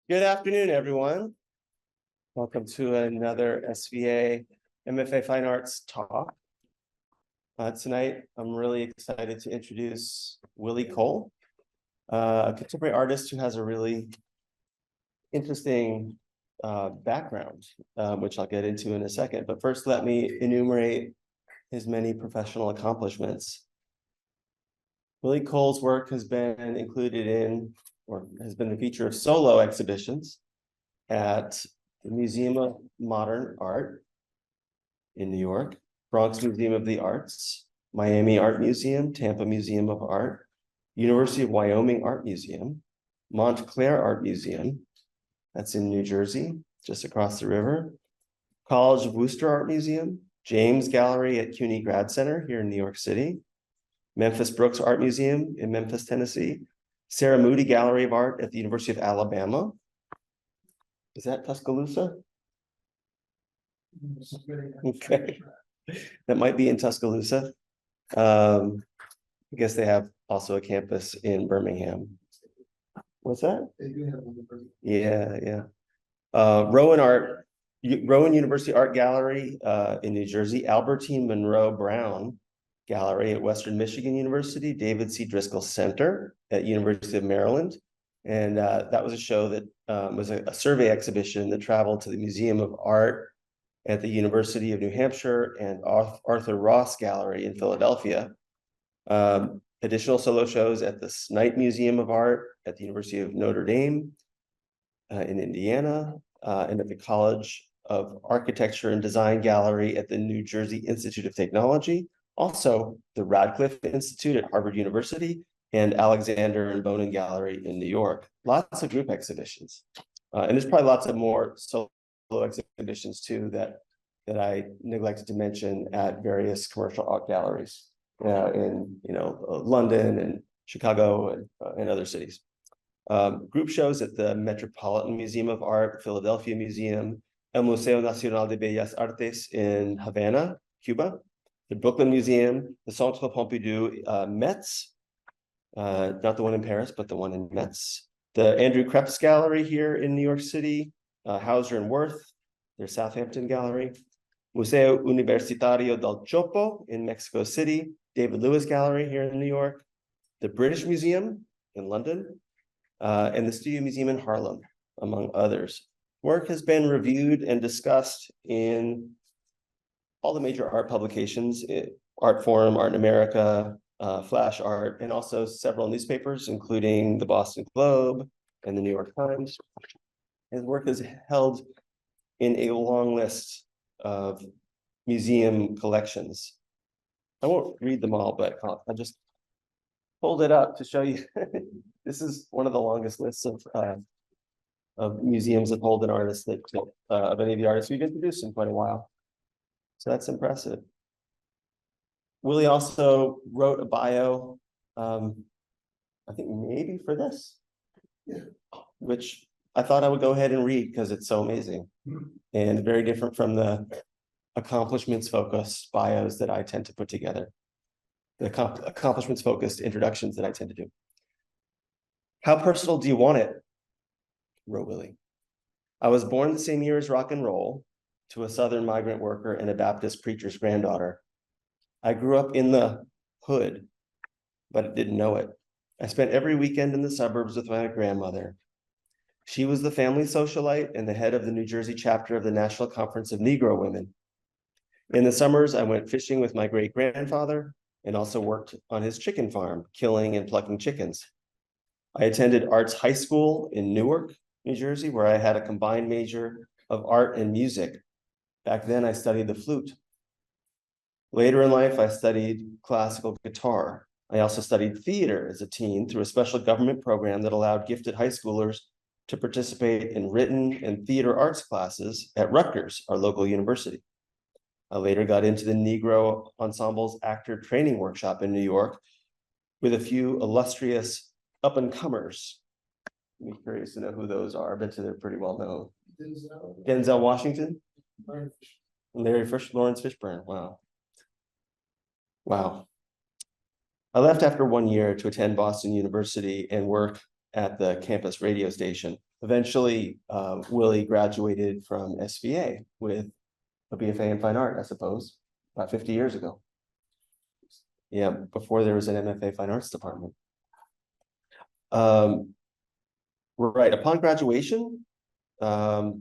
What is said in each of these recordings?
Good afternoon, everyone. Welcome to another SVA MFA Fine Arts talk. Tonight, I'm really excited to introduce Willie Cole, a contemporary artist who has a really interesting background, which I'll get into in a second. But first, let me enumerate his many professional accomplishments. Willie Cole's work has been included in, or has been the feature of solo exhibitions at the Museum of Modern Art in New York, Bronx Museum of the Arts, Miami Art Museum, Tampa Museum of Art, University of Wyoming Art Museum, Montclair Art Museum, that's in New Jersey, just across the river, College of Wooster Art Museum, James Gallery at CUNY Grad Center here in New York City, Memphis Brooks Art Museum in Memphis, Tennessee, Sarah Moody Gallery of Art at the University of Alabama. Is that Tuscaloosa? Okay, that might be in Tuscaloosa. I guess they have also a campus in Birmingham. What's that? Yeah. Rowan University Art Gallery in New Jersey, Albertine Monroe Brown Gallery at Western Michigan University, David C. Driscoll Center at University of Maryland. And that was a show that was a survey exhibition that traveled to the Museum of Art at the University of New Hampshire and Arthur Ross Gallery in Philadelphia. Additional solo shows at the Knight Museum of Art at the University of Notre Dame in Indiana, and at the College of Architecture and Design Gallery at the New Jersey Institute of Technology, also the Radcliffe Institute at Harvard University, and Alexander and Bonin Gallery in New York. Lots of group exhibitions. And there's probably lots of more solo exhibitions too that I neglected to mention at various commercial art galleries in London and Chicago and other cities. Group shows at the Metropolitan Museum of Art, Philadelphia Museum, El Museo Nacional de Bellas Artes in Havana, Cuba, the Brooklyn Museum, the Centre Pompidou, Metz, not the one in Paris, but the one in Metz, the Andrew Kreps Gallery here in New York City, Hauser and Wirth, their Southampton Gallery, Museo Universitario del Chopo in Mexico City, David Lewis Gallery here in New York, the British Museum in London, and the Studio Museum in Harlem, among others. Work has been reviewed and discussed in all the major art publications, Art Forum, Art in America, Flash Art, and also several newspapers, including the Boston Globe and the New York Times. His work is held in a long list of museum collections. I won't read them all, but I'll just hold it up to show you. This is one of the longest lists of museums that hold an artist that of any of the artists we've introduced in quite a while. So that's impressive. Willie also wrote a bio, I think maybe for this, which I thought I would go ahead and read because it's so amazing and very different from the accomplishments focused bios that I tend to put together, the accomplishments focused introductions that I tend to do. How personal do you want it? Wrote Willie. I was born the same year as rock and roll to a Southern migrant worker and a Baptist preacher's granddaughter. I grew up in the hood, but didn't know it. I spent every weekend in the suburbs with my grandmother. She was the family socialite and the head of the New Jersey chapter of the National Conference of Negro Women. In the summers, I went fishing with my great-grandfather and also worked on his chicken farm, killing and plucking chickens. I attended Arts High School in Newark, New Jersey, where I had a combined major of art and music. Back then, I studied the flute. Later in life, I studied classical guitar. I also studied theater as a teen through a special government program that allowed gifted high schoolers to participate in written and theater arts classes at Rutgers, our local university. I later got into the Negro Ensembles Actor Training Workshop in New York with a few illustrious up-and-comers. I'm curious to know who those are. I bet you they're pretty well known. Denzel Washington, Larry Lawrence Fishburne. Wow. I left after 1 year to attend Boston University and work at the campus radio station. Eventually, Willie graduated from SVA with a BFA in fine art, I suppose, about 50 years ago. Yeah, before there was an MFA fine arts department. Right, upon graduation, I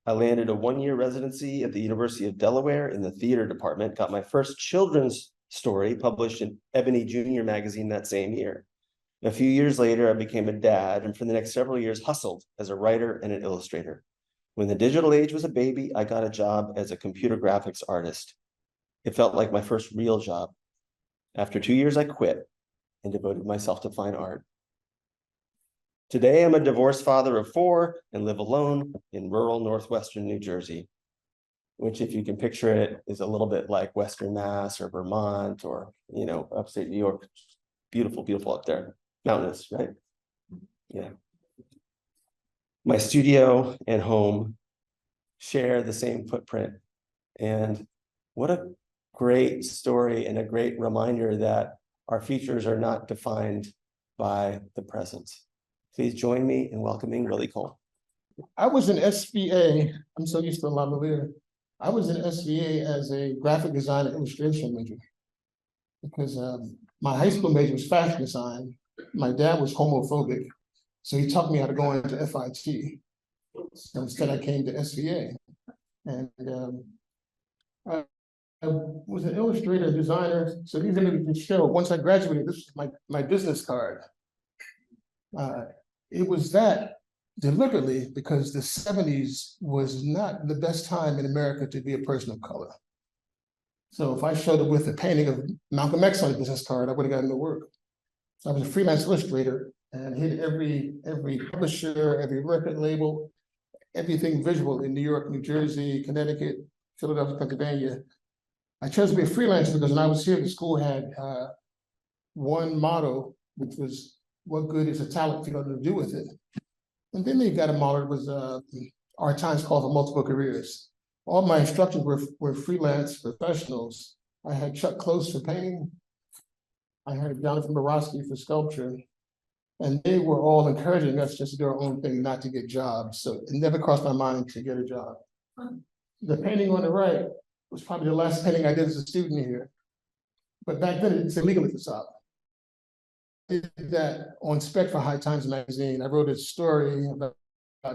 landed a one-year residency at the University of Delaware in the theater department, got my first children's story published in Ebony Junior magazine that same year. A few years later, I became a dad, and for the next several years hustled as a writer and an illustrator. When the digital age was a baby, I got a job as a computer graphics artist. It felt like my first real job. After 2 years, I quit and devoted myself to fine art. Today, I'm a divorced father of 4 and live alone in rural northwestern New Jersey, which, if you can picture it, is a little bit like Western Mass or Vermont or, upstate New York. Beautiful, beautiful up there. Mountainous, right? Yeah. My studio and home share the same footprint. And what a great story and a great reminder that our futures are not defined by the present. Please join me in welcoming Willie Cole. I was in SVA. I'm so used to Lavalier. I was in SVA as a graphic design and illustration major because my high school major was fashion design. My dad was homophobic, so he taught me how to go into FIT. So instead, I came to SVA, and I was an illustrator, designer. So these images show. Once I graduated, this is my business card. It was that deliberately because the 70s was not the best time in America to be a person of color. So if I showed up with a painting of Malcolm X on a business card, I would have gotten to work. So I was a freelance illustrator and hit every publisher, every record label, everything visual in New York, New Jersey, Connecticut, Philadelphia, Pennsylvania. I chose to be a freelancer because when I was here, the school had one motto, which was, what good is a talent if you don't know what to do with it? And then they got a motto that was, our time's called for multiple careers. All my instructors were freelance professionals. I had Chuck Close for painting. I had Jonathan Borowski for sculpture. And they were all encouraging us just to do our own thing, not to get jobs. So it never crossed my mind to get a job. The painting on the right was probably the last painting I did as a student here. But back then it's illegal at the top. I did that on spec for High Times magazine. I wrote a story about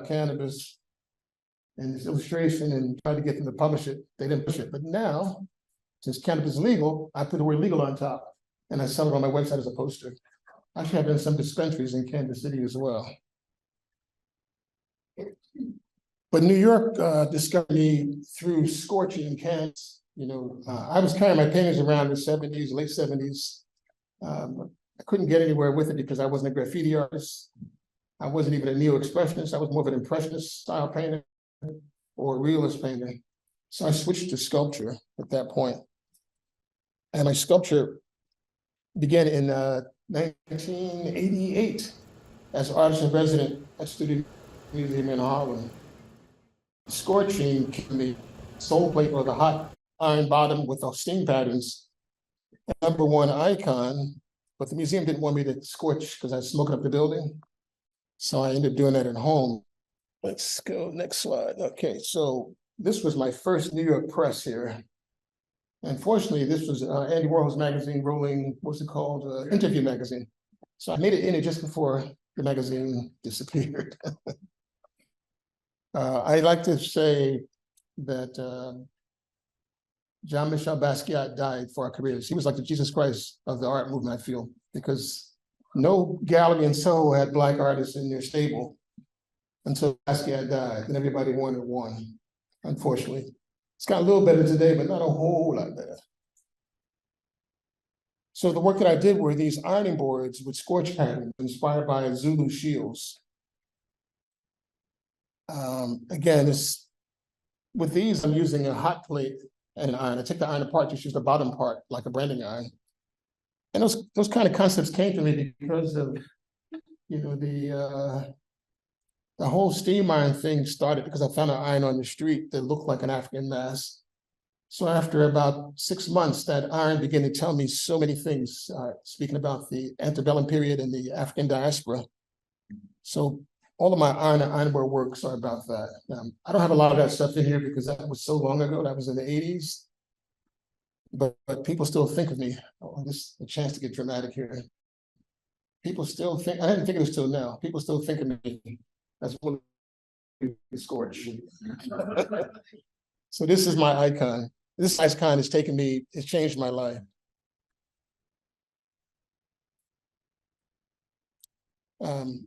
cannabis and this illustration and tried to get them to publish it. They didn't push it. But now, since cannabis is legal, I put the word legal on top and I sell it on my website as a poster. I actually have been in some dispensaries in Kansas City as well. But New York discovered me through Scorchy in Kansas. I was carrying my paintings around in the 70s, late 70s. I couldn't get anywhere with it because I wasn't a graffiti artist. I wasn't even a neo-expressionist. I was more of an impressionist style painter or a realist painter. So I switched to sculpture at that point. And my sculpture began in 1988 as artist in resident at Studio Museum in Harlem. Scorching came the soul plate or the hot iron bottom with those steam patterns. #1 icon, but the museum didn't want me to scorch because I was smoking up the building. So I ended up doing that at home. Let's go next slide. Okay, so this was my first New York press here. Unfortunately, this was Andy Warhol's magazine, Rolling, what's it called? Interview magazine. So I made it in it just before the magazine disappeared. I like to say that Jean-Michel Basquiat died for our careers. He was like the Jesus Christ of the art movement, I feel, because no gallery in Soho had Black artists in their stable until Basquiat died, and everybody wanted one, unfortunately. It's got a little better today, but not a whole lot better. So the work that I did were these ironing boards with scorch patterns inspired by Zulu shields. Again, with these, I'm using a hot plate and an iron. I take the iron apart, just use the bottom part like a branding iron. And those kind of concepts came to me because of, the whole steam iron thing started because I found an iron on the street that looked like an African mask. So after about 6 months, that iron began to tell me so many things, speaking about the antebellum period and the African diaspora. So all of my iron and ironwork works are about that. I don't have a lot of that stuff in here because that was so long ago. That was in the 80s. But people still think of me. Oh, this is a chance to get dramatic here. People still think, I didn't think of this till now. People still think of me as one of the Scorch. So this is my icon. This icon has taken me, it's changed my life.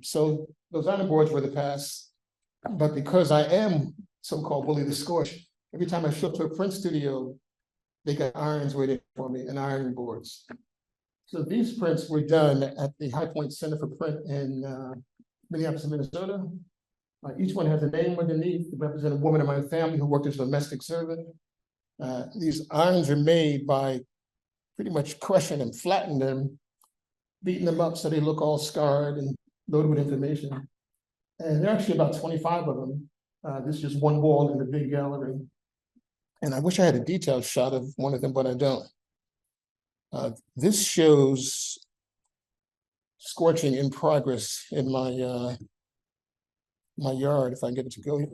So those iron boards were the past, but because I am so-called Willie the Scorch, every time I show up to a print studio, they got irons waiting for me and ironing boards. So these prints were done at the High Point Center for Print in Minneapolis, Minnesota. Each one has a name underneath to represent a woman in my family who worked as a domestic servant. These irons are made by pretty much crushing and flattening them, beating them up so they look all scarred and loaded with information. And there are actually about 25 of them. This is just one wall in the big gallery. And I wish I had a detailed shot of one of them, but I don't. This shows scorching in progress in my my yard, if I can get it to go here.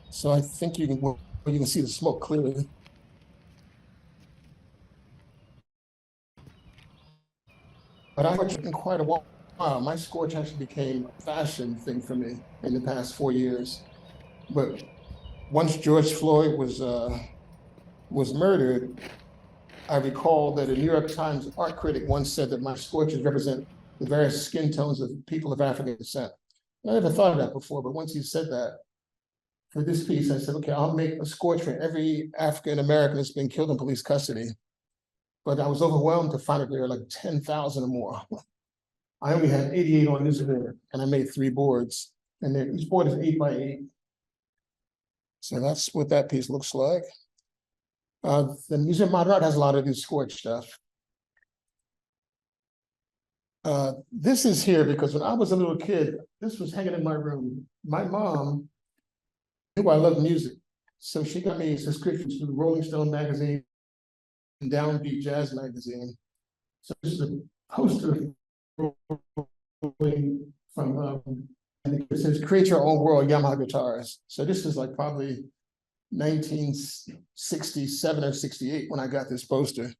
So I think you can see the smoke clearly. But I worked in quite a while. My scorch actually became a fashion thing for me in the past 4 years. But once George Floyd was murdered, I recall that a New York Times art critic once said that my scorches represent the various skin tones of people of African descent. I never thought of that before, but once he said that, for this piece, I said, okay, I'll make a scorch for every African American that's been killed in police custody. But I was overwhelmed to find that there were like 10,000 or more. I only had 88 on this board, and I made 3 boards, and each board is 8 by 8. So that's what that piece looks like. The Museum of Modern Art has a lot of this scorch stuff. This is here because when I was a little kid, this was hanging in my room. My mom knew I loved music, so she got me subscriptions to Rolling Stone magazine and Downbeat Jazz magazine. So this is a poster from and it says "Create Your Own World" Yamaha guitars. So this is like probably 1967 or 68 when I got this poster.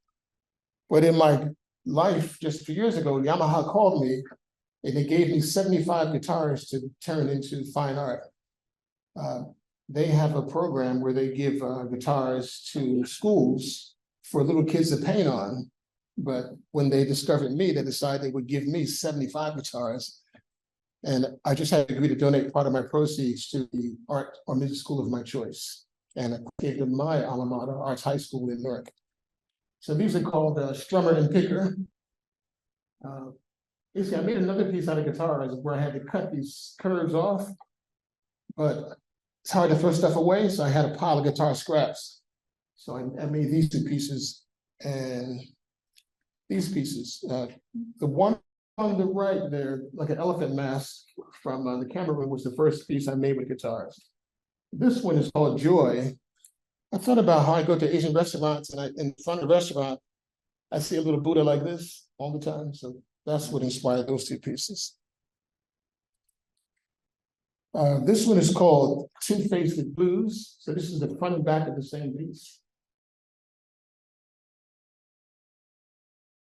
But in my life, just a few years ago, Yamaha called me and they gave me 75 guitars to turn into fine art. They have a program where they give guitars to schools for little kids to paint on. But when they discovered me, they decided they would give me 75 guitars. And I just had to agree to donate part of my proceeds to the art or music school of my choice. And I gave them my alma mater, Arts High School in Newark. So these are called Strummer and Picker. You see, I made another piece out of guitars where I had to cut these curves off, but it's hard to throw stuff away, so I had a pile of guitar scraps. So I made these 2 pieces and these pieces. The one on the right there, like an elephant mask from the camera room, was the first piece I made with guitars. This one is called Joy. I thought about how I go to Asian restaurants and in front of the restaurant, I see a little Buddha like this all the time. So that's what inspired those 2 pieces. This one is called Two-Faced Blues. So this is the front and back of the same piece.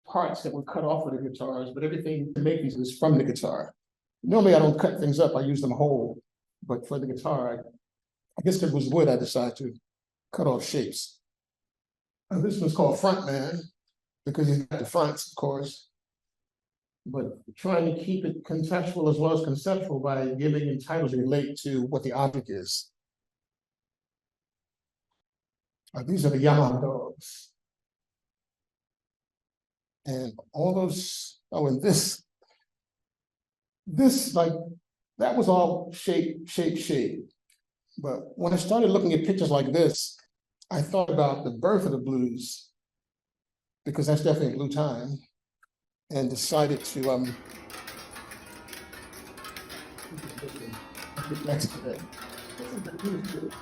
Parts that were cut off of the guitars, but everything to make these is from the guitar. Normally I don't cut things up, I use them whole. But for the guitar, I guess if it was wood, I decided to cut off shapes. This one's called Frontman because he's got the fronts, of course. But trying to keep it contextual as well as conceptual by giving titles that relate to what the object is. These are the Yamaha dogs. And all those, oh, and this like, that was all shape. But when I started looking at pictures like this, I thought about the birth of the blues, because that's definitely a blue time, and decided to next to that.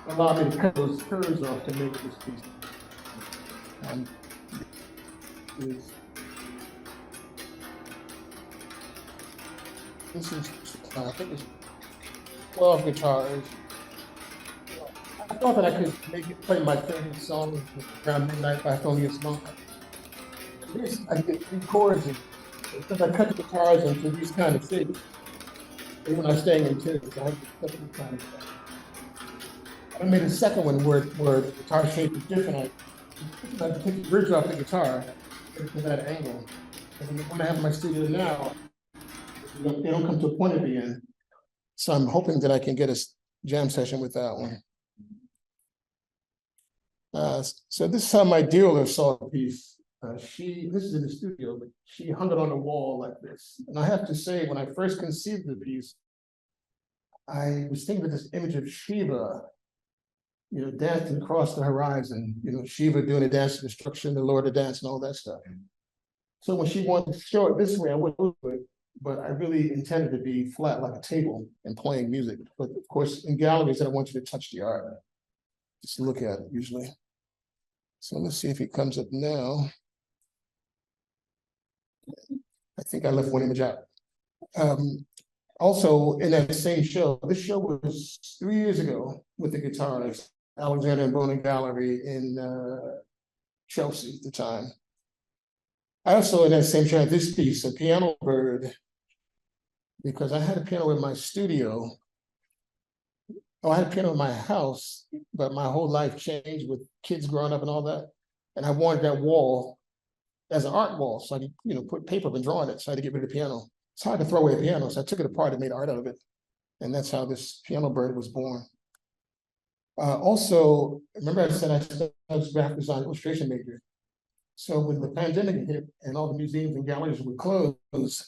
Allow me to cut those curves off to make this piece. This is, I think it's 12 guitars. I thought that I could make it play my favorite song around midnight by Thelonious Monk. This, I get 3 chords, and because I cut the guitars into these kind of shapes, even when I'm staying in tune, so I have to cut the kind of stuff. I made a second one where the guitar shape is different. I take the bridge off the guitar to that angle. And when I have my studio now, they don't come to a point at the end. So I'm hoping that I can get a jam session with that one. So this is how my dealer saw the piece. This is in the studio, but she hung it on the wall like this. And I have to say, when I first conceived the piece, I was thinking of this image of Shiva, dancing across the horizon, Shiva doing a dance of destruction, the Lord of dance and all that stuff. So when she wanted to show it this way, I wouldn't do it, but I really intended to be flat like a table and playing music. But of course, in galleries, I don't want you to touch the art. Just look at it usually. So let's see if it comes up now. I think I left one image out. Also, in that same show, this show was 3 years ago with the guitarist, Alexander and Bonin Gallery in Chelsea at the time. I also, in that same show, had this piece, a piano bird, because I had a piano in my studio. Oh, I had a piano in my house, but my whole life changed with kids growing up and all that. And I wanted that wall as an art wall, so I could, put paper and draw on it, so I had to get rid of the piano. It's hard to throw away a piano, so I took it apart and made art out of it. And that's how this piano bird was born. Also, remember I said I was a graphic design illustration major. So when the pandemic hit and all the museums and galleries were closed,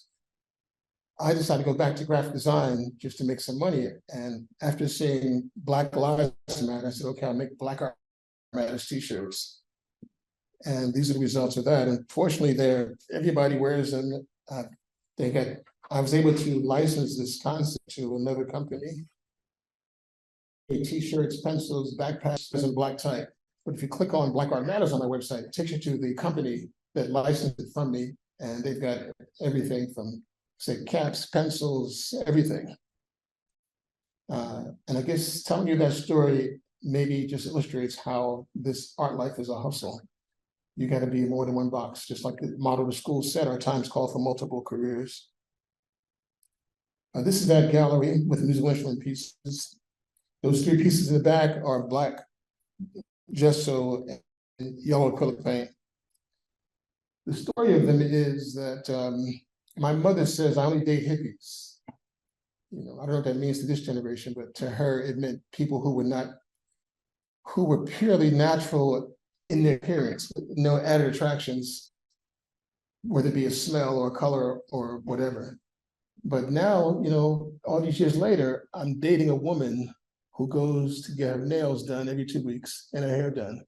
I decided to go back to graphic design just to make some money. And after seeing Black Lives Matter, I said, okay, I'll make Black Art Matters t-shirts. And these are the results of that. And fortunately, everybody wears them. I was able to license this concept to another company. T-shirts, pencils, backpacks, and black type. But if you click on Black Art Matters on my website, it takes you to the company that licensed it from me. And they've got everything from, say, caps, pencils, everything. And I guess telling you that story maybe just illustrates how this art life is a hustle. You got to be more than one box, just like the motto of the school said, our times call for multiple careers. This is that gallery with musical instrument pieces. Those 3 pieces in the back are black gesso and yellow acrylic paint. The story of them is that my mother says I only date hippies. I don't know what that means to this generation, but to her, it meant people who were purely natural in their appearance, no added attractions, whether it be a smell or a color or whatever. But now, all these years later, I'm dating a woman who goes to get her nails done every 2 weeks and her hair done.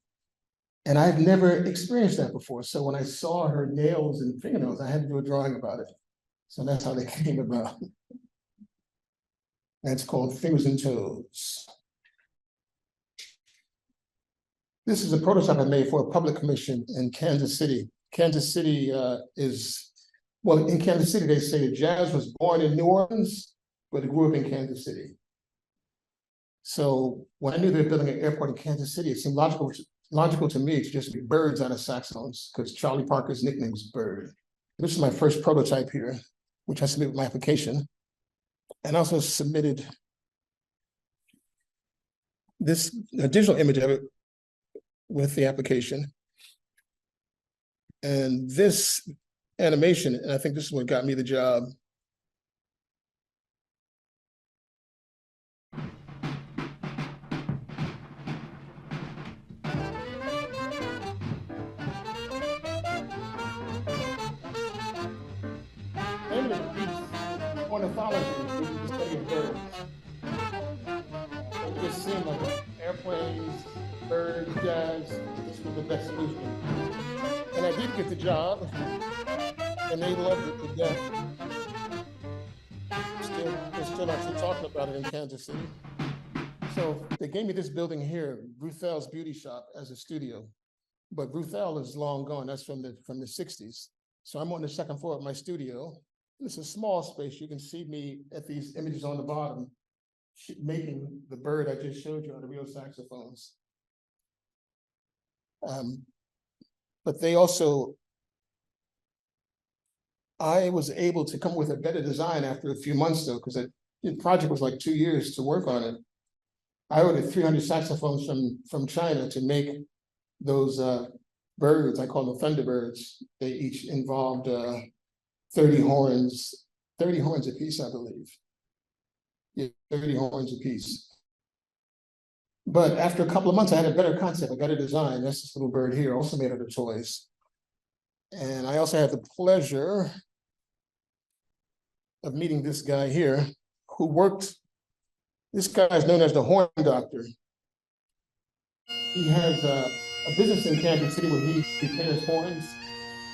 And I've never experienced that before. So when I saw her nails and fingernails, I had to do a drawing about it. So that's how they came about. That's called Fingers and Toes. This is a prototype I made for a public commission in Kansas City. Kansas City in Kansas City, they say that jazz was born in New Orleans, but it grew up in Kansas City. So when I knew they were building an airport in Kansas City, it seemed logical to me to just be birds on a saxophones, because Charlie Parker's nickname was Bird. This is my first prototype here, which I submitted with my application. And also submitted this digital image of it with the application. And this animation, and I think this is what got me the job. Ornithology, the study of birds. It just seemed like airplanes, birds, jazz, this was the best solution. And I did get the job, and they loved it to death. They're still actually talking about it in Kansas City. So they gave me this building here, Ruthel's Beauty Shop, as a studio. but Ruthell is long gone. That's from the 60s. So I'm on the second floor of my studio. It's a small space. You can see me at these images on the bottom, making the bird I just showed you on the real saxophones. But they also, I was able to come with a better design after a few months though, because the project was like 2 years to work on it. I ordered 300 saxophones from China to make those birds. I call them Thunderbirds. They each involved 30 horns a piece, I believe. Yeah, 30 horns a piece. But after a couple of months, I had a better concept, a better design. That's this little bird here, also made out of toys. And I also had the pleasure of meeting this guy here who worked, this guy is known as the Horn Doctor. He has a business in Kansas City where he repairs horns.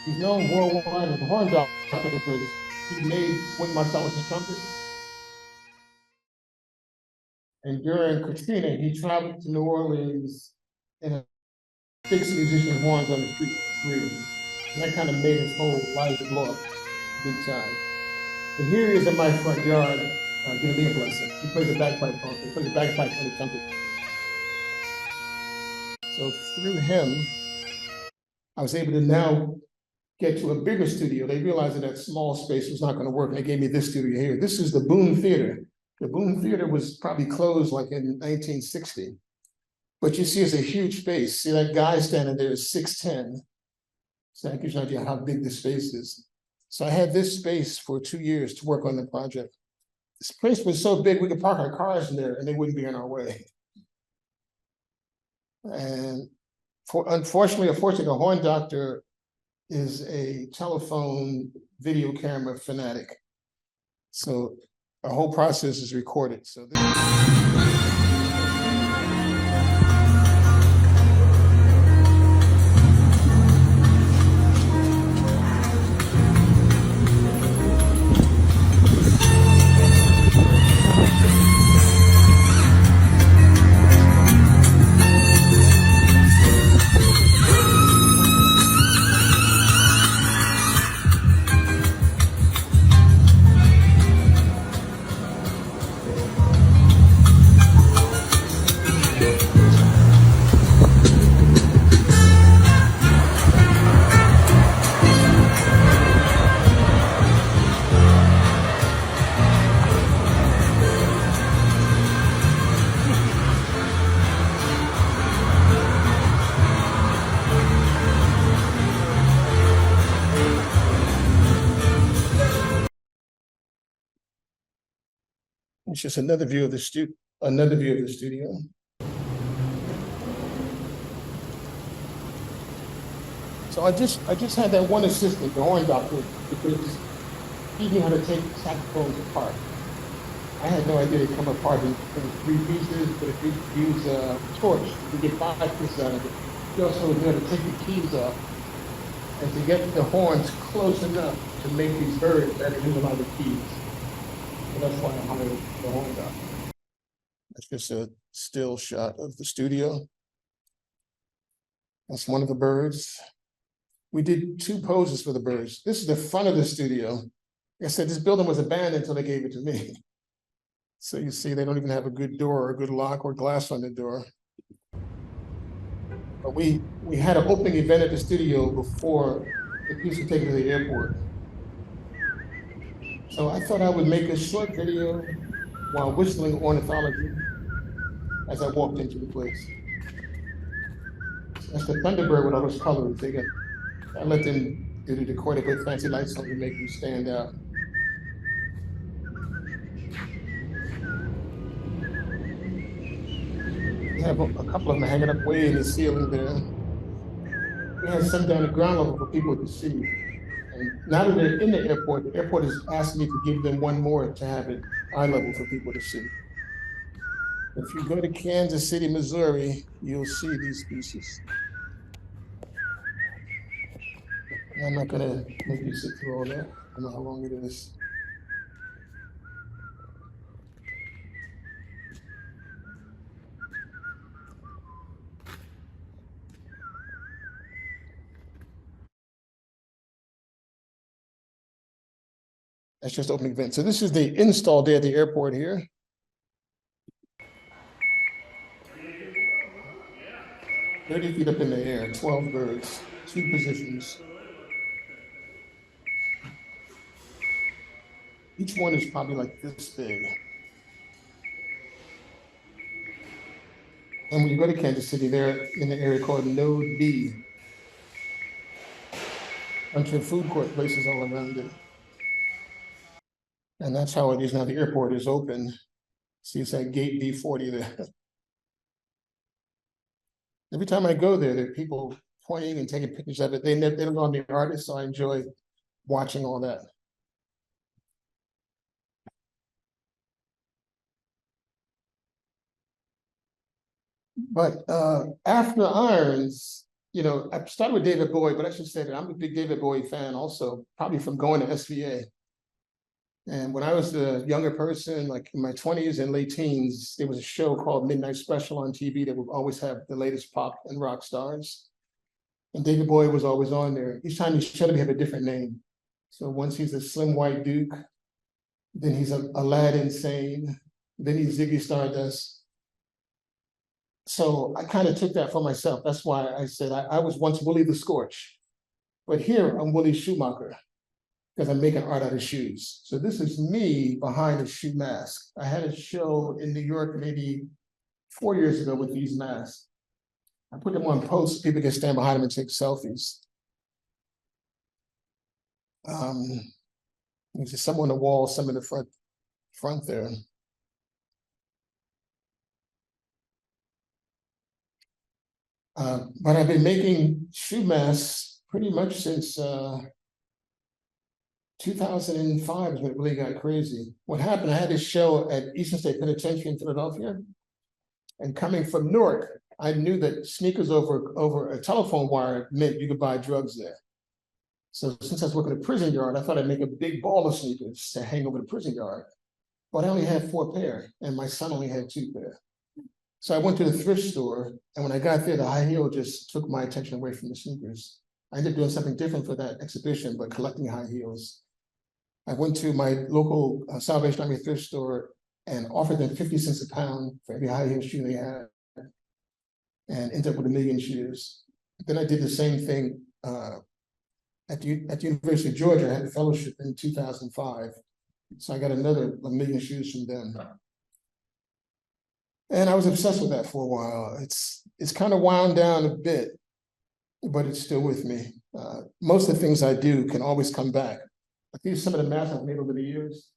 He's known worldwide as the Horn Doctor because he made Wynton Marsalis's trumpet. And during Katrina, he traveled to New Orleans and fixed musician horns on the street for free. And that kind of made his whole life blow up big time. And here he is in my front yard, giving me a blessing. He plays a bagpipe on it. He plays a bagpipe on the trumpet. So through him, I was able to now get to a bigger studio. They realized that that small space was not going to work, and they gave me this studio here. This is the Boone Theater. The Boone Theater was probably closed like in 1960. But you see it's a huge space. See that guy standing there is 6'10". So that gives you an idea how big the space is. So I had this space for 2 years to work on the project. This place was so big we could park our cars in there and they wouldn't be in our way. And unfortunately, the Horn Doctor is a telephone video camera fanatic. So our whole process is recorded. So it's just another view of the studio. So I just had that one assistant, the Horn Doctor, because he knew how to take saxophones apart. I had no idea they'd come apart in 3 pieces, but if you use a torch, you get 5 pieces out of it. He also knew how to take the keys off and to get the horns close enough to make these birds that are using all the keys. So that's why I hired the Horn Doctor. That's just a still shot of the studio. That's one of the birds. We did 2 poses for the birds. This is the front of the studio. Like I said, this building was abandoned until they gave it to me. So you see, they don't even have a good door or a good lock or glass on the door. But we had an opening event at the studio before the piece was taken to the airport. So I thought I would make a short video while whistling ornithology as I walked into the place. That's the Thunderbird with all those colors. I let them do the decor. They put fancy lights on to make them stand out. We have a couple of them hanging up way in the ceiling there. We had some down the ground level for people to see. And now that they're in the airport is asking me to give them one more to have it eye level for people to see. If you go to Kansas City, Missouri, you'll see these pieces. I'm not gonna make you sit through all that. I don't know how long it is. That's just opening event. So this is the install day at the airport here. "30 feet up in the air, 12 birds, 2 positions. Each one is probably like this big. And when you go to Kansas City, they're in the area called Node B. Bunch of food court places all around it. And that's how it is now. The airport is open. See, it's at gate B40 there. Every time I go there are people pointing and taking pictures of it. They don't know I'm the artist, so I enjoy watching all that. But after Irons, I started with David Bowie, but I should say that I'm a big David Bowie fan also, probably from going to SVA. And when I was a younger person, like in my 20s and late teens, there was a show called Midnight Special on TV that would always have the latest pop and rock stars. And David Bowie was always on there. Each time he showed up, he had a different name. So once he's a Slim White Duke, then he's a Aladdin Sane, then he's Ziggy Stardust. So I kind of took that for myself. That's why I said I was once Willie the Scorch, but here I'm Willie Schumacher because I'm making art out of shoes. So this is me behind a shoe mask. I had a show in New York maybe 4 years ago with these masks. I put them on posts, people can stand behind them and take selfies. You see some on the wall, some in the front there. But I've been making shoe masks pretty much since 2005 is when it really got crazy. What happened, I had this show at Eastern State Penitentiary in Philadelphia. And coming from Newark, I knew that sneakers over a telephone wire meant you could buy drugs there. So since I was working at a prison yard, I thought I'd make a big ball of sneakers to hang over the prison yard. But I only had 4 pair, and my son only had 2 pair. So I went to the thrift store, and when I got there, the high heel just took my attention away from the sneakers. I ended up doing something different for that exhibition, but collecting high heels. I went to my local Salvation Army thrift store and offered them 50 cents a pound for every high heel shoe they had, and ended up with 1 million shoes. Then I did the same thing at the University of Georgia. I had a fellowship in 2005. So I got another 1 million shoes from them. And I was obsessed with that for a while. It's kind of wound down a bit, but it's still with me. Most of the things I do can always come back. Like these some of the masks I've made over the years.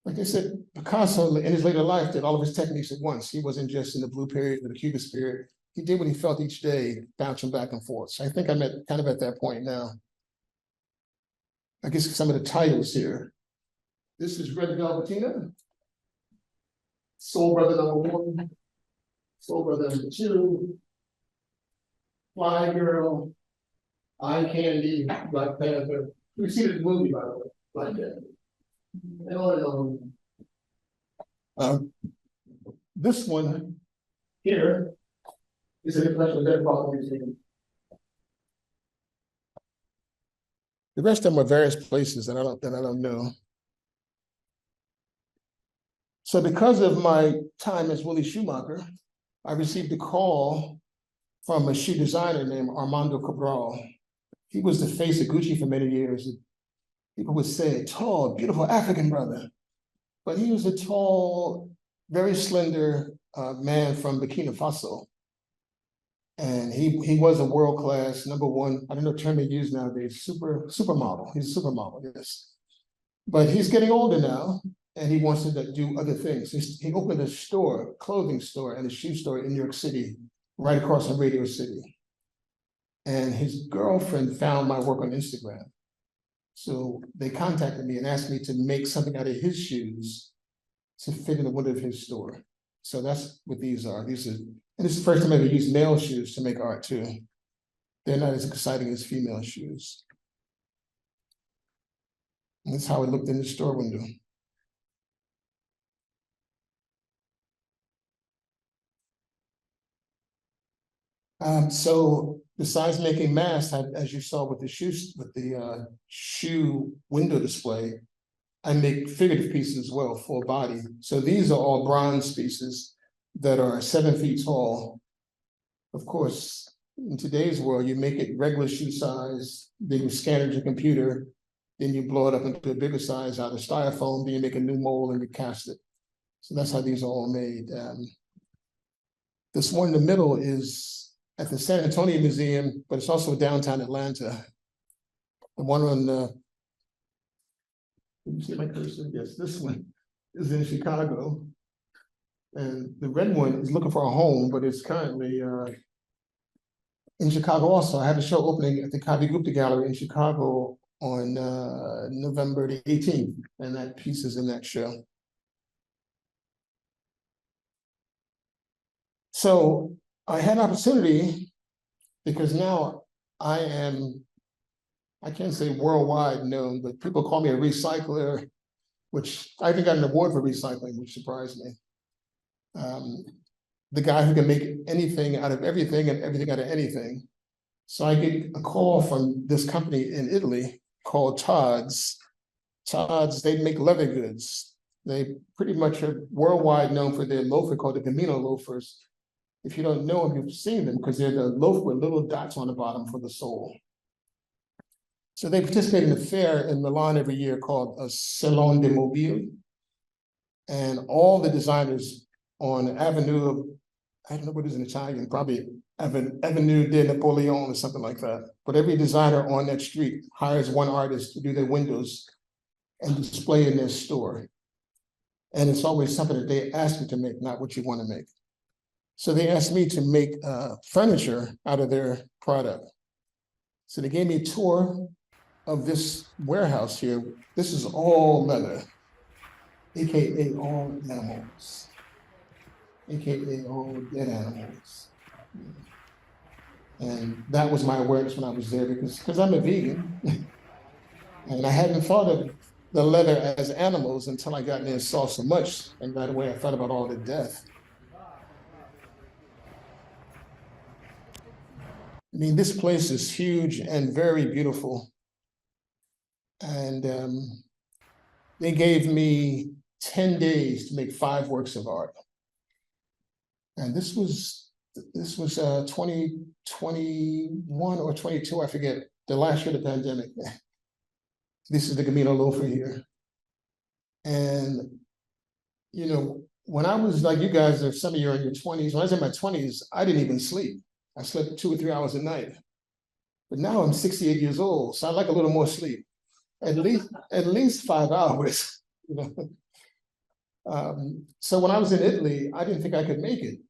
Like I said, Picasso in his later life did all of his techniques at once. He wasn't just in the blue period or the Cubist period. He did what he felt each day, bouncing back and forth. So I think I'm kind of at that point now. I guess some of the titles here. This is Red Velvetina, Soul Brother #1, Soul Brother #2, Fly Girl, Eye Candy, Black Panther. We've seen it in the movie, by the way, Black Panther. And this one here is an intellectual dead quality museum. The rest of them are various places that I don't know. So because of my time as Willie Schumacher, I received a call from a shoe designer named Armando Cabral. He was the face of Gucci for many years. People would say, tall, beautiful African brother. But he was a tall, very slender man from Burkina Faso. And he was a world-class #1, I don't know the term they use nowadays, supermodel. He's a supermodel, yes. But he's getting older now, and he wants to do other things. He opened a store, clothing store, and a shoe store in New York City, right across from Radio City. And his girlfriend found my work on Instagram. So they contacted me and asked me to make something out of his shoes to fit in the window of his store. So that's what these are. And this is the first time I ever used male shoes to make art too. They're not as exciting as female shoes. And that's how it looked in the store window. So besides making masks, as you saw with the shoe window display, I make figurative pieces as well, full body. So these are all bronze pieces that are 7 feet tall. Of course, in today's world, you make it regular shoe size, then you scan it to your computer, then you blow it up into a bigger size out of styrofoam, then you make a new mold and you cast it. So that's how these are all made. This one in the middle is at the San Antonio Museum, but it's also downtown Atlanta. The one on the, can you see my cursor? Yes, this one is in Chicago. And the red one is looking for a home, but it's currently in Chicago also. I have a show opening at the Kavi Gupta Gallery in Chicago on November the 18th, and that piece is in that show. So I had an opportunity because now I can't say worldwide known, but people call me a recycler, which I even got an award for recycling, which surprised me. The guy who can make anything out of everything and everything out of anything. So I get a call from this company in Italy called Tod's. Tod's, they make leather goods. They pretty much are worldwide known for their loafer called the Camino loafers. If you don't know them, you've seen them because they're the loaf with little dots on the bottom for the sole. So they participate in a fair in Milan every year called a Salon de Mobile. And all the designers on Avenue of, I don't know what it is in Italian, probably Avenue de Napoleon or something like that. But every designer on that street hires one artist to do their windows and display in their store. And it's always something that they ask you to make, not what you want to make. So they asked me to make furniture out of their product. So they gave me a tour of this warehouse here. This is all leather, AKA all animals, AKA all dead animals. And that was my awareness when I was there because I'm a vegan. And I hadn't thought of the leather as animals until I got in there and saw so much. And right away, I thought about all the death. I mean, this place is huge and very beautiful. And they gave me 10 days to make 5 works of art. And this was 2021 or 22, I forget, the last year of the pandemic. This is the Camino loafer here. And, you know, when I was like you guys, or some of you are in your 20s, when I was in my 20s, I didn't even sleep. I slept 2 or 3 hours a night. But now I'm 68 years old, so I like a little more sleep. At least 5 hours. You know? So when I was in Italy, I didn't think I could make it.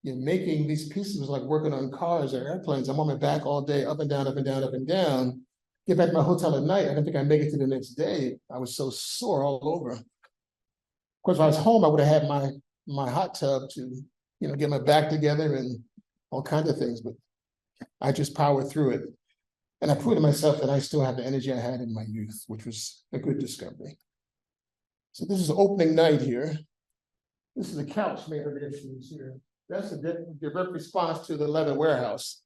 You know, making these pieces was like working on cars or airplanes. I'm on my back all day, up and down, up and down, up and down. Get back to my hotel at night. I didn't think I'd make it to the next day. I was so sore all over. Of course, if I was home, I would have had my hot tub to, you know, get my back together and all kinds of things, but I just powered through it. And I proved to myself that I still have the energy I had in my youth, which was a good discovery. So this is opening night here. This is a couch made of their shoes here. That's a direct response to the leather warehouse.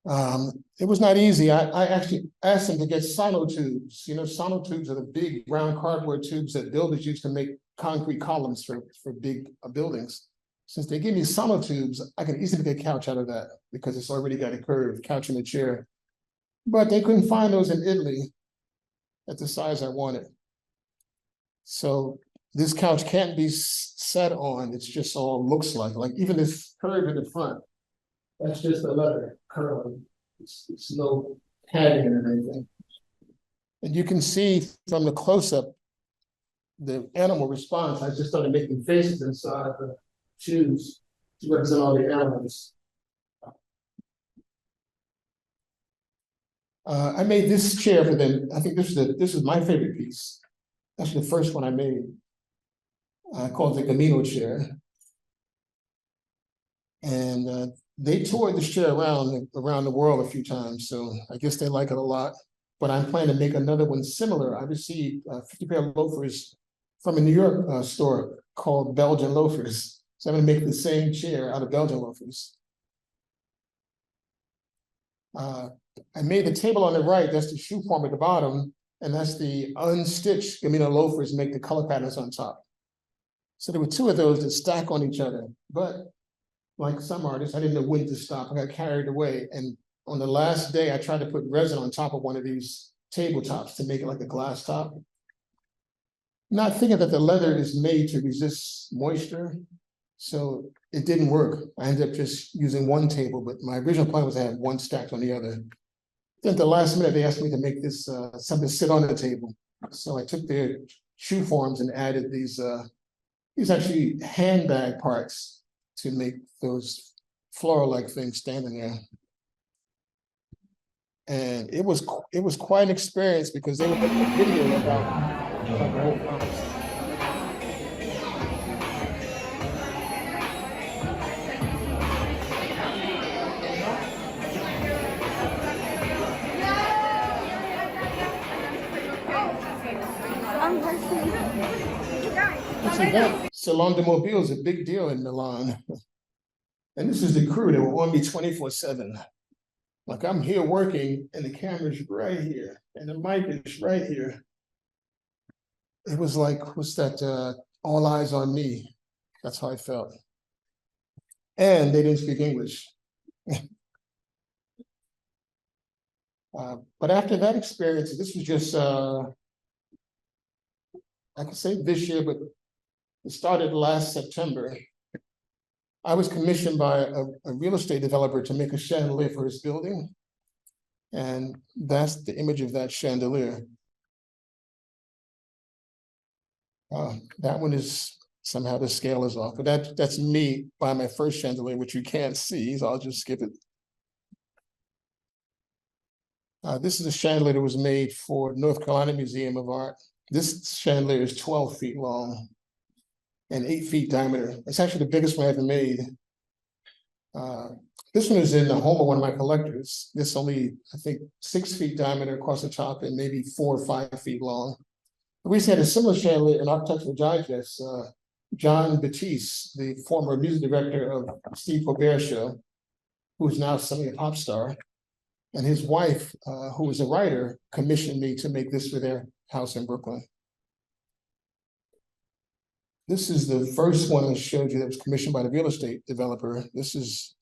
It was not easy. I actually asked them to get sonotubes. You know, sonotubes are the big round cardboard tubes that builders use to make concrete columns for big buildings. Since they gave me sonotubes, I can easily make a couch out of that because it's already got a curved couch and a chair. But they couldn't find those in Italy at the size I wanted. So this couch can't be set on. It's just all looks like even this curve in the front, that's just the leather curling. It's no padding or anything. And you can see from the close-up, the animal response. I just started making faces inside the shoes to represent all the animals. I made this chair for them. I think this is my favorite piece. That's the first one I made. I called it the Camino chair. And they toured this chair around the world a few times, so I guess they like it a lot. But I'm planning to make another one similar. I received 50 pair of loafers from a New York store called Belgian Loafers. So I'm gonna make the same chair out of Belgian loafers. I made the table on the right, that's the shoe form at the bottom. And that's the unstitched Gamino loafers make the color patterns on top. So there were two of those that stack on each other, but like some artists, I didn't know when to stop. I got carried away. And on the last day, I tried to put resin on top of one of these tabletops to make it like a glass top. Not thinking that the leather is made to resist moisture. So it didn't work. I ended up just using one table, but my original plan was to have one stacked on the other. Then at the last minute, they asked me to make this something to sit on the table. So I took their shoe forms and added these actually handbag parts to make those floral-like things standing there. And it was quite an experience because they were making a video about the whole process. This event, Salon de Mobile, is a big deal in Milan. And this is the crew that were on me 24/7. Like I'm here working and the camera's right here and the mic is right here. It was like, what's that, all eyes on me. That's how I felt. And they didn't speak English. But after that experience, this was just, I could say this year, but it started last September. I was commissioned by a real estate developer to make a chandelier for his building. And that's the image of that chandelier. That one is, somehow the scale is off, but that's me by my first chandelier, which you can't see, so I'll just skip it. This is a chandelier that was made for North Carolina Museum of Art. This chandelier is 12 feet long and 8 feet diameter. It's actually the biggest one I ever made. This one is in the home of one of my collectors. This only, I think, 6 feet diameter across the top and maybe 4 or 5 feet long. We had a similar chandelier in Architectural Digest. John Batiste, the former music director of Steve Colbert Show, who is now suddenly a pop star, and his wife, who was a writer, commissioned me to make this for their house in Brooklyn. This is the first one I showed you that was commissioned by the real estate developer. This is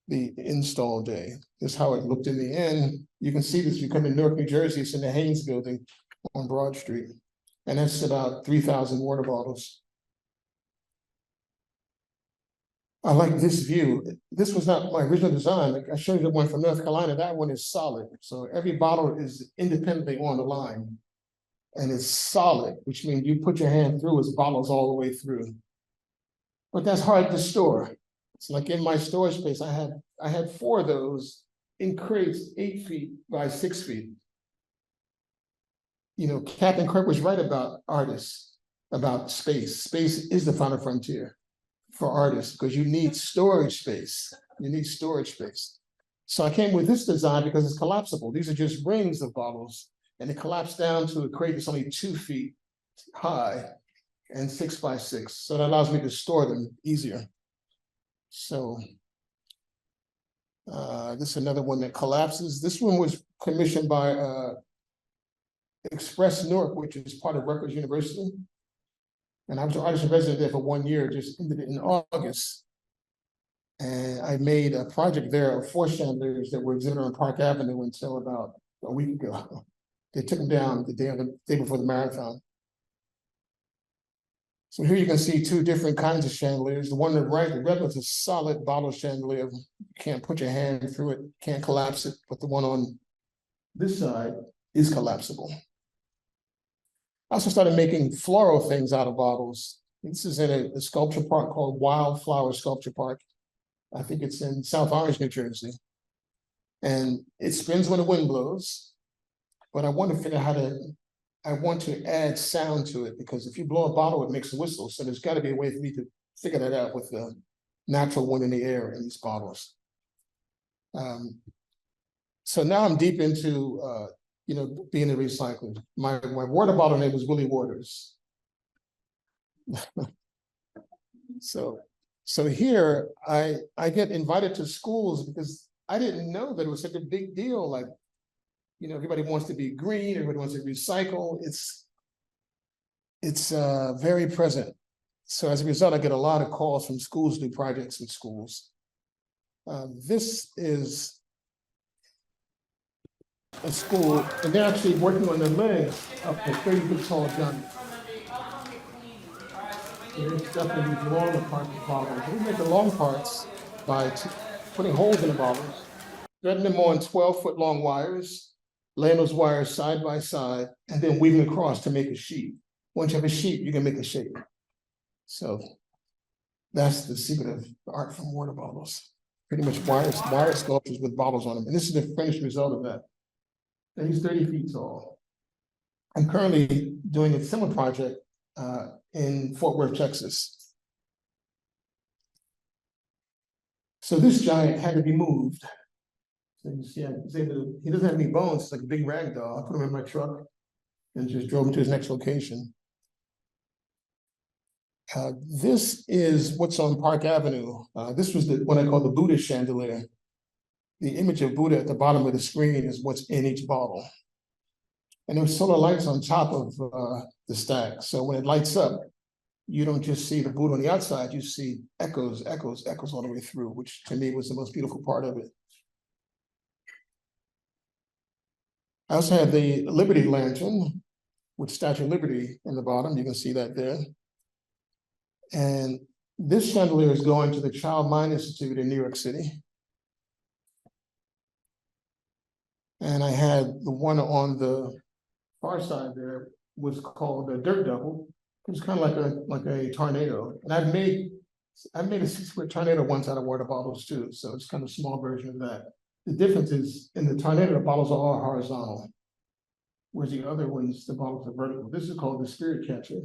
the install day. This is how it looked in the end. You can see this, you come in Newark, New Jersey, it's in the Haynes building on Broad Street. And that's about 3,000 water bottles. I like this view. This was not my original design. Like I showed you the one from North Carolina. That one is solid. So every bottle is independently on the line. And it's solid, which means you put your hand through, it's bottles all the way through. But that's hard to store. It's like in my storage space, I had 4 of those in crates, 8 feet by 6 feet. You know, Captain Kirk was right about artists, about space. Space is the final frontier for artists because you need storage space. You need storage space. So I came with this design because it's collapsible. These are just rings of bottles and they collapse down to a crate that's only 2 feet high and 6 by 6. So that allows me to store them easier. So this is another one that collapses. This one was commissioned by Express Newark, which is part of Rutgers University. And I was an artist in residence there for 1 year, just ended it in August. And I made a project there of 4 chandeliers that were exhibited on Park Avenue until about a week ago. They took them down the day before the marathon. So here you can see 2 different kinds of chandeliers. The one on the right, the red one's a solid bottle chandelier. You can't put your hand through it, can't collapse it, but the one on this side is collapsible. I also started making floral things out of bottles. This is in a sculpture park called Wildflower Sculpture Park. I think it's in South Orange, New Jersey. And it spins when the wind blows. But I want to figure out I want to add sound to it because if you blow a bottle, it makes a whistle. So there's got to be a way for me to figure that out with the natural wind in the air in these bottles. So now I'm deep into you know, being a recycler. My water bottle name was Willie Waters. So here I get invited to schools because I didn't know that it was such a big deal. Like, You know, everybody wants to be green, everybody wants to recycle. It's very present. So as a result, I get a lot of calls from schools to do projects in schools. This is a school, and they're actually working on the legs of a 30-foot tall giant. There's definitely these longer parts of bottles. We make the long parts by putting holes in the bottles, threading them on 12-foot long wires, laying those wires side by side, and then weaving across to make a sheet. Once you have a sheet, you can make a shape. So that's the secret of the art from water bottles. Pretty much wire sculptures with bottles on them. And this is the finished result of that. And he's 30 feet tall. I'm currently doing a similar project in Fort Worth, Texas. So this giant had to be moved. So you see, he doesn't have any bones, it's like a big rag doll. I put him in my truck and just drove him to his next location. This is what's on Park Avenue. This was what I call the Buddha chandelier. The image of Buddha at the bottom of the screen is what's in each bottle. And there were solar lights on top of the stack. So when it lights up, you don't just see the Buddha on the outside, you see echoes all the way through, which to me was the most beautiful part of it. I also have the Liberty Lantern with Statue of Liberty in the bottom. You can see that there. And this chandelier is going to the Child Mind Institute in New York City. And I had the one on the far side there was called a Dirt Devil. It was kind of like a tornado. And I've made a 6-foot tornado once out of water bottles too. So it's kind of a small version of that. The difference is in the tornado, the bottles are all horizontal, whereas the other ones, the bottles are vertical. This is called the Spirit Catcher.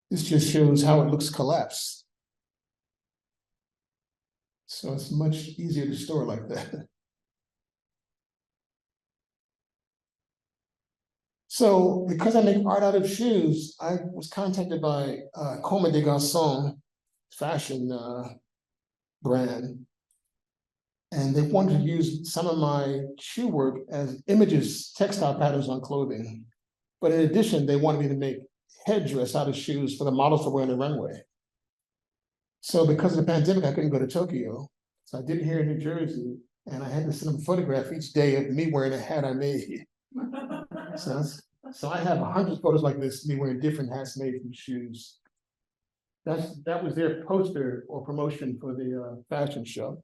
This just shows how it looks collapsed. So it's much easier to store like that. So because I make art out of shoes, I was contacted by Comme des Garçons fashion brand. And they wanted to use some of my shoe work as images, textile patterns on clothing. But in addition, they wanted me to make headdress out of shoes for the models to wear on the runway. So because of the pandemic, I couldn't go to Tokyo. So I did it here in New Jersey, and I had to send them a photograph each day of me wearing a hat I made. So I have 100 photos like this, me wearing different hats made from shoes. That was their poster or promotion for the fashion show.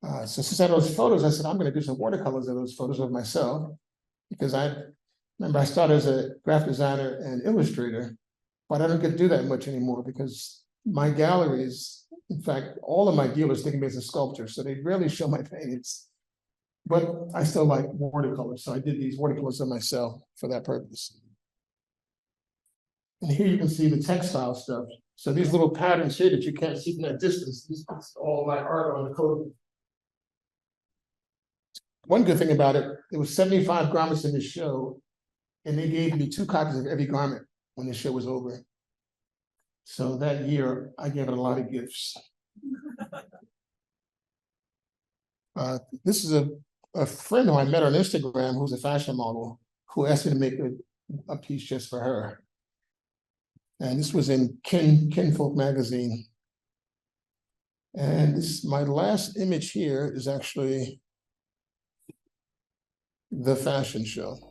So since I had those photos, I said, I'm going to do some watercolors of those photos of myself, because I started as a graphic designer and illustrator, but I don't get to do that much anymore because my galleries, in fact, all of my dealers think of me as a sculptor, so they rarely show my paintings. But I still like watercolors, so I did these watercolors of myself for that purpose. And here you can see the textile stuff. So these little patterns here that you can't see from that distance, this is all my art on the clothing. One good thing about it, there was 75 garments in the show, and they gave me 2 copies of every garment when the show was over. So that year, I gave it a lot of gifts. This is a friend who I met on Instagram who's a fashion model who asked me to make a piece just for her. And this was in Kinfolk magazine. And my last image here is actually the fashion show.